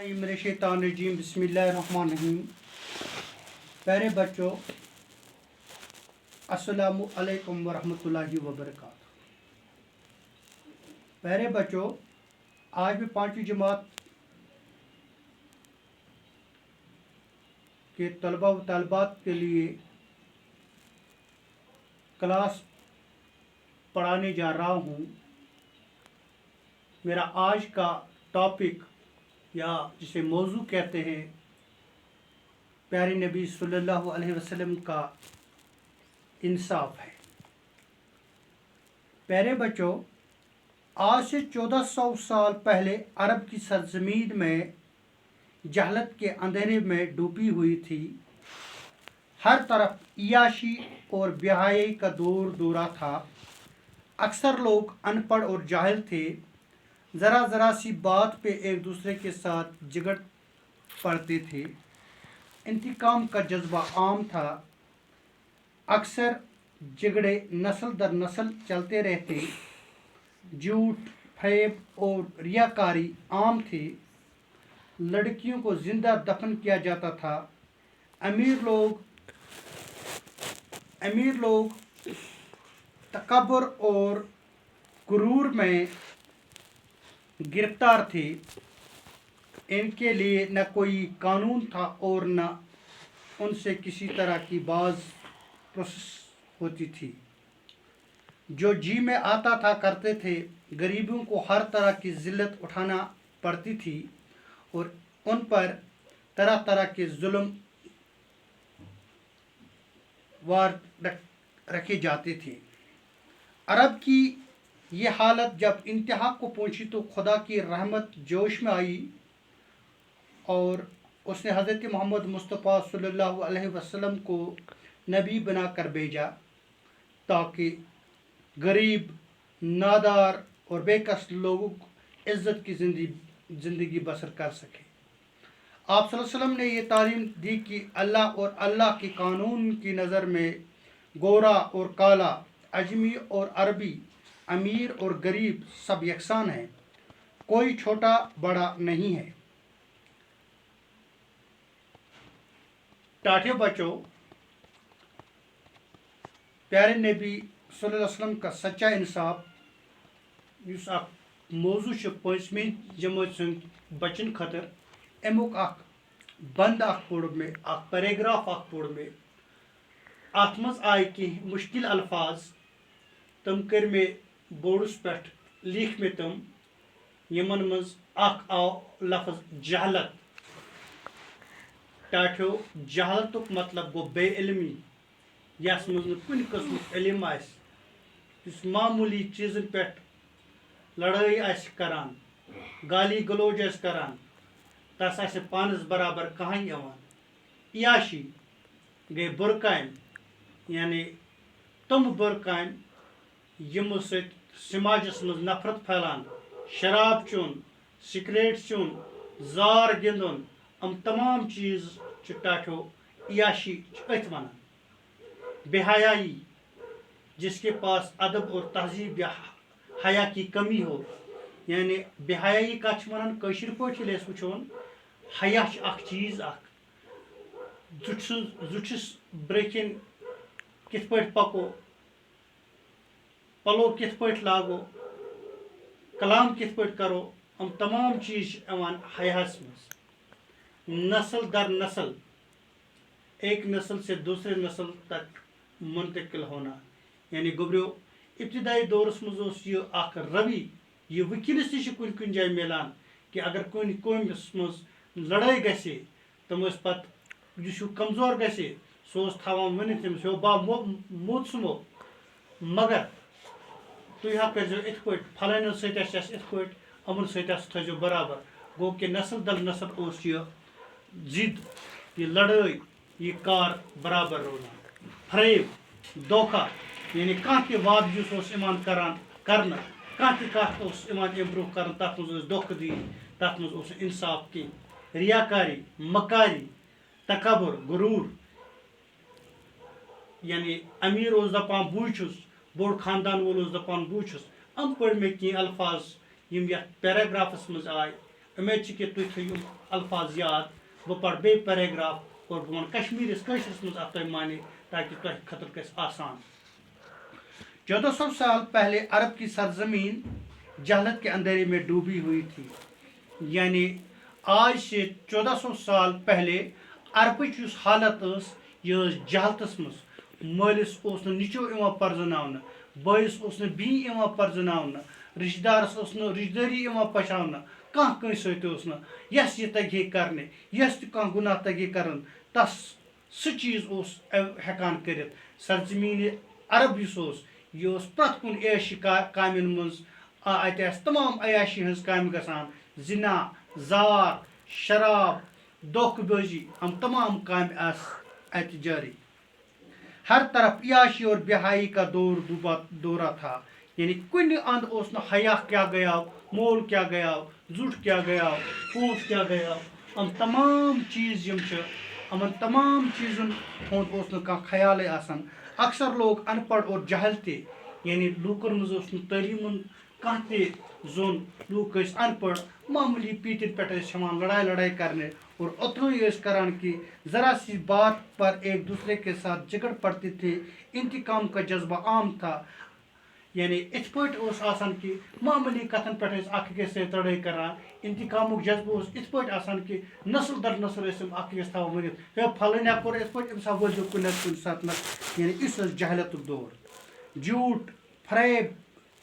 میرے شیطان الرجیم بسم اللہ الرحمن الرحیم. پیارے بچوں السلام علیکم ورحمۃ اللہ وبرکاتہ. پیارے بچوں آج میں 5ویں جماعت کے طلباء و طالبات کے لیے کلاس پڑھانے جا رہا ہوں. میرا آج کا ٹاپک یا جسے موضوع کہتے ہیں پیارے نبی صلی اللہ علیہ وسلم کا انصاف ہے. پیارے بچوں آج سے 1400 سال پہلے عرب کی سرزمین میں جہالت کے اندھیرے میں ڈوبی ہوئی تھی. ہر طرف عیاشی اور بیاہائی کا دورہ تھا. اکثر لوگ ان پڑھ اور جاہل تھے. ذرا سی بات پہ ایک دوسرے کے ساتھ جھگڑ پڑتے تھے. انتقام کا جذبہ عام تھا. اکثر جھگڑے نسل در نسل چلتے رہتے. جھوٹ فریب اور ریاکاری عام تھی. لڑکیوں کو زندہ دفن کیا جاتا تھا. امیر لوگ تکبر اور غرور میں گرفتار تھے. ان کے لیے نہ کوئی قانون تھا اور نہ ان سے کسی طرح کی باز پرس ہوتی تھی. جو جی میں آتا تھا کرتے تھے. غریبوں کو ہر طرح کی ذلت اٹھانا پڑتی تھی اور ان پر طرح طرح کے ظلم وار رکھے جاتے تھے. عرب کی یہ حالت جب انتہا کو پہنچی تو خدا کی رحمت جوش میں آئی اور اس نے حضرت محمد مصطفیٰ صلی اللہ علیہ وسلم کو نبی بنا کر بھیجا تاکہ غریب نادار اور بے کس لوگوں کو عزت کی زندگی بسر کر سکے. آپ صلی اللہ علیہ وسلم نے یہ تعلیم دی کہ اللہ اور اللہ کے قانون کی نظر میں گورا اور کالا، اجمی اور عربی، امیر اور غریب سب یکساں ہیں. کوئی چھوٹا بڑا نہیں ہے. ٹاٹھے بچوں پیارے نبی صلی اللہ علیہ وسلم کا سچا انصاف اس موضوع 5ویں جماعت سن بچن خاطر امیک بند پوڑ میں پیراگراف پوڑ میں ات مز آئے کی مشکل الفاظ تم کر میں بورڈس پہ لکھ میں تم یمن مز آو لفظ جہالت. ٹاٹھو جہالتک مطلب گو بے علمی یس مز کن قسم علم اس معمولی چیزن پہ لڑائی کران، گالی گلوج کران، تس پانس برابر کہانی یوان. عیاشی گئی بر کام یعنی تم بر کام یمو سماجس مز نفرت پھیلان. شراب چون، سگریٹ چون، زار گندن، تمام چیز ٹاٹھو عیاشی ات ونان. بے حیائی جس کے پاس ادب اور تہذیب یا حیا کی کمی ہو یعنی بے حیائی کت ونان کشر پہ وچون حیا اخ چیز زٹھس برکن کت پہ پکو، پلو کت پہ لاگو، کلام کت پہ کرو، تمام چیز حیاس مز. نسل در نسل ایک نسل سے دوسرے نسل تک منتقل ہونا یعنی گوبریو ابتدائی دورس مز یہ اخ روی یہ ونکس تہ کن جائیں ملان کہ اگر کن قومس مز لڑائی گژھِ تم پتہ اس کمزور گژھِ سہ تھوان ونت تمس با موت سمو مگر تھی کرو ات پہ فلان ست ات پہ امن ست تھو برابر. گو کہ نسل در نسل اس یہ ضد یہ لڑائی یہ کار برابر روزان. فریب دھوکہ یعنی کھانا تہ وعدٕ اس کران کرنا، کھانا تہ کت امپروو کران تر مز دھوکہ دین، تر مز انصاف کی. ریاکاری، مکاری، تکبر، غرور یعنی امیر دپان بوئی چھس، بوڑ خاندان وول دپان بوئی چھس. پڑھ مے کی الفاظ یم یتھ پیراگرافس مز آئے امید کہ تھی تھو الفاظ یاد بہ پڑھ بے پیراگراف اور بہ ون کشمیرس کشرس مز اتھ معنی تاکہ تہ خطر گژھِ آسان 1400 سال پہلے عرب کی سرزمین جہالت کے اندھیرے میں ڈوبی ہوئی تھی یعنی آج سے 1400 سال پہلے عربچ اس حالت یہ جہالتس مز مالس نچو پرزن بٲیس بی پرزن رشتہ دارس رشتہ داری پشان کھانا کنس ستھ یس یہ تگہ کرنے یس تہ کھانا گناہ تگہ کرن تس سہ چیز ہیکان کرت سرزمین عرب یہ پرت کن عیش کامن مز ات تمام عیاشی ہز کامہ گژھان زنا زار شراب دھوکہ بازی تمام کامہ ات جاری ہر طرف عیاشی اور بہائی کا دورہ تھا یعنی کن اند حیا کیا گیا مول کیا گیا زٹ کیا گیا پونس کیا گیا تمام چیز تمام چیزن ہند خیال آسان اکثر لوگ ان پڑھ اور جہل تہ یعنی لوکن مز تعلیم کھانا تہ زون لوگ ان پڑھ معمولی پیتن پہ ہمان لڑائی کرنے اور اتنا کران کہ ذرا سی بات پر ایک دوسرے کے ساتھ جھگڑ پڑتے تھے انتقام کا جذبہ عام تھا یعنی ات پہ آسان کہ معمولی کتن پہ اکس لڑائی کران انتقام جذبہ ات پہ آسان کہ نسل در نسل اکس تھا ورت پھلنیا کور ات پہ امسا ورزو کن سات یعنی اس جہالت دور جھوٹ فریب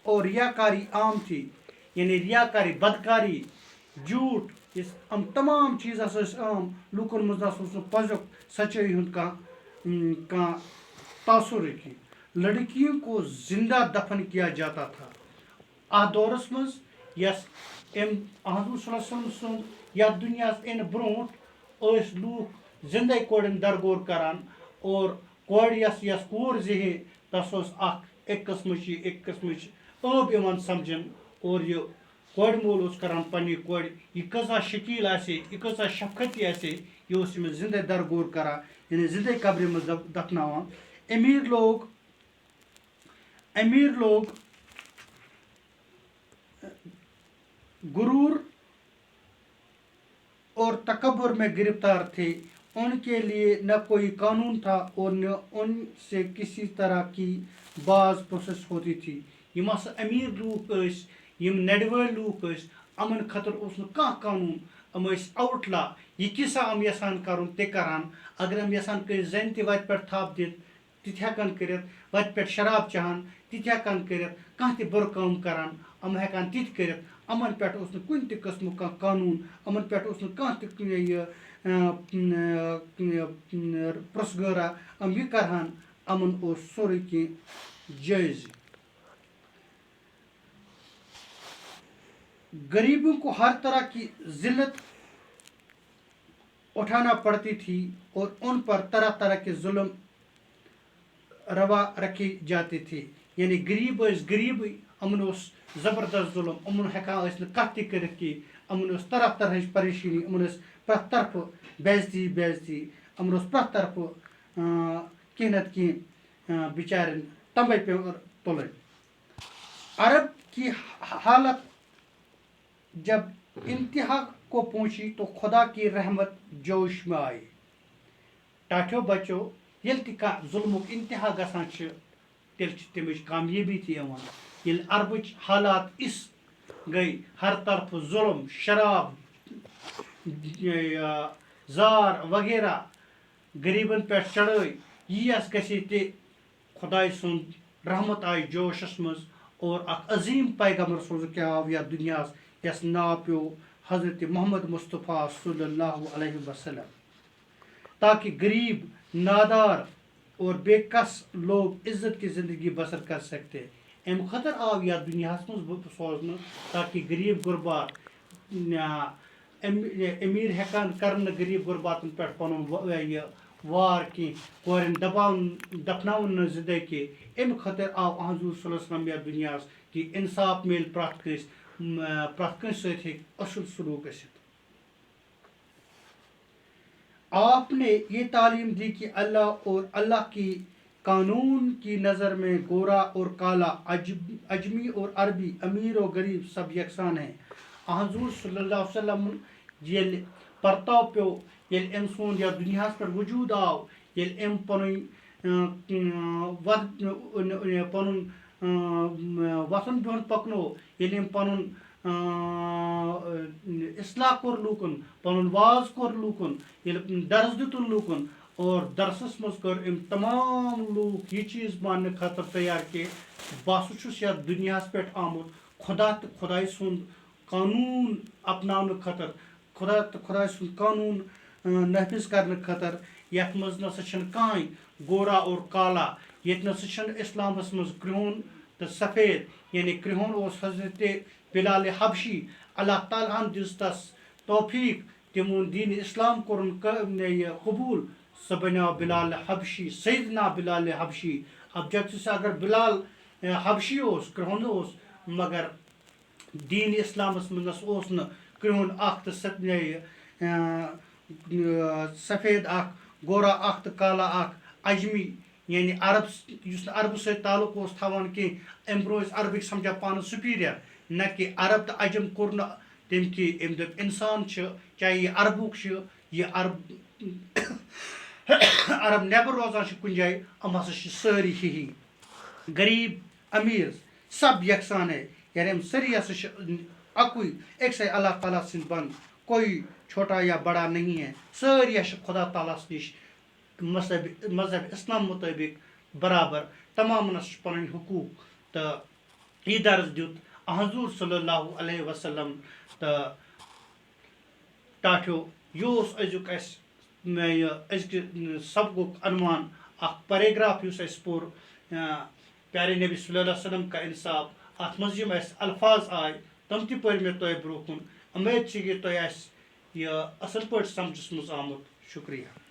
اور ریاکاری عام تھی یعنی ریاکاری بدکاری جھوٹ تمام چیز عام لوکن مز پزک سچائی ہند تاثر کی لڑکیوں کو زندہ دفن کیا جاتا تھا ات دورس مز یس حضور صلی اللہ علیہ وسلم سند یا دنیا ان بروٹ لوگ زندہ کورن درگور کران اور کور یس کور زہ تس ایک قسمچ عب سمجھن اور یہ کور مول کران پنہ کور یہ کۭژاہ شکیل آسے یہ کۭژاہ شفقتی آسے یہ زندہ درگور کران یعنی زندہ قبر مز دفناوان امیر لوگ غرور اور تکبر میں گرفتار تھے ان کے لیے نہ کوئی قانون تھا اور نہ ان سے کسی طرح کی باز پروسیس ہوتی تھی یم ہسا امیر لوگ یم نڑوٲلۍ لوگ امن خطر قانون آؤٹ لا یہ کسا یسان کرن تہ کران اگر یسان کر زن تہ وتہ پہ تھپ دت تتہ ہیکان کرت وتہ پہ شراب چہان تتہ ہیکان کرت کھانا تہ بُرٕ کٲم کران ہیکان تتہ کرت پہ کن تہ قسم قانون پہ کھانا تہ یہ پرسگٲرا یہ کرہان سورُے کینٛہہ جٲیز غریبوں کو ہر طرح کی ذلت اٹھانا پڑتی تھی اور ان پر طرح طرح کے ظلم روا رکھے جاتے تھے یعنی غریب زبردست ظلم ہیکان کت تہ کرت کی طرح طرح پریشانی پرت طرف بےعزتی پرت طرف کینٛہہ نتہٕ کینٛہہ بچارن تمبے پہ تلن عرب کی حالت جب انتہا کو پہنچی تو خدا کی رحمت جوش میں آئی ٹاٹھو بچو یل تہ ظلم انتہا گژھان تیل تمچ کامیابی تہ یل عربچ حالات اس گئی ہر طرف ظلم شراب زار وغیرہ غریبن پہ چڑھائی یس گژھِ تہ خدائے سند رحمت آئی جوشس مز اور اخ عظیم پیغمبر سوز کیا آو یا دنیا یس ناو پیو حضرت محمد مصطفیٰ صلی اللہ علیہ وسلم تاکہ غریب نادار اور بے کس لوگ عزت کی زندگی بسر کر سکتے ام خطر آو یا دنیا مز سوزن تاکہ غریب غربات امیر ہیکان کرن غریب غرباتن پہ پن وار کی کورن دفناون زندہ کی ام خطر آو حضور صلی اللہ علیہ وسلم یا دنیا کہ انصاف میل پرت کنس ست اصل سلوک گژھت آپ نے یہ تعلیم دی کہ اللہ اور اللہ کی قانون کی نظر میں گورا اور کالا اجمی اور عربی امیر اور غریب سب یکساں ہیں حضور صلی اللہ علیہ وسلم ییٚلہِ پرتاو پیو ییٚلہِ أمۍ سُنٛد یتھ دُنیاہس پٮ۪ٹھ وجوٗد آو ییٚلہِ أمۍ پنُن وۄتھُن بِہُن پکنو ییٚلہِ أمۍ پنُن اصلاح کوٚر لوٗکن پنُن واز کوٚر لوٗکن ییٚلہِ درس دِتُن لوٗکن اور درسس منٛز کٔر أمۍ تمام لوٗکھ یہِ چیٖز ماننہٕ خٲطرٕ تیار کہِ بہٕ ہسا چھُس یتھ دُنیاہس پٮ۪ٹھ آمُت خدا تہٕ خۄداے سُنٛد قانوٗن اپناونہٕ خٲطرٕ خدا تہٕ خۄداے سُنٛد قانوٗن نٲفِظ کرنہٕ خٲطرٕ یتھ منٛز نسا چھنہٕ کٕہٕنۍ گورا اور کالا ییٚتہِ نسا چھنہٕ اسلامس منٛز کرٛہُن تہٕ سفید یعنی کرٛہُن اوس حضرت بلال حبشی اللہ تعالیٰ ہن دِژ تس توفیٖق تِمن دیٖنِ اسلام کوٚرُن یہِ قبوٗل سُہ بنیو بلال حبشی سیدنا بلال حبشی ابجیکٹس اگر بلال حبشی اوس کرٛہُن اوس مگر دیٖنِ اسلامس منٛز اوس نہٕ کرٛہُن اکھ تہٕ سفید اکھ گورا اکھ تہٕ کالا اکھ اجمی یعنی عرب یُس نہٕ عربہٕ سۭتۍ تعلق اوس تھاوان کینٛہہ أمۍ برونٛہہ ٲسۍ عربٕکۍ سمجھان پانہٕ سُپیٖریَر نہ کہِ عرب تہٕ عجم کوٚر نہٕ تٔمۍ کینٛہہ أمۍ دوٚپ اِنسان چھُ چاہے یہِ عربُک چھُ یہِ عرب نٮ۪بر روزان چھِ کُنہِ جایہِ یِم ہسا چھِ سٲری ہِہی غریٖب امیٖر سب یکساں ہے یعنی یِم سٲری ہسا چھِ اکُے أکسٕے اللہ تعالیٰ سٕنٛدۍ بنٛد کوئی چھوٹا یا بڑا نہیں ہے سٲری چھِ خدا تعالیٰ ہس نِش مذہب اسلام مطٲبق برابر تمامن چھُ پنٕنۍ حقوٗق تہٕ یہِ درس دیُت حضور صلی اللہ علیہ وسلم تہٕ ٹاٹھیو یہِ اوس أزیُک اَسہِ یہِ أزکہِ سبقُک عنوان اکھ پیراگراف یُس اَسہِ پوٚر پیارے نبی صلی اللہ علیہ وسلم کا انصاف اتھ منٛز یِم اَسہِ الفاظ آے تِم تہِ پٔرۍ مےٚ تۄہہِ برونٛہہ کُن اُمید چھِ کہِ تۄہہِ آسہِ یہِ اصل پٲٹھۍ سمجھس منٛز آمُت شُکریہ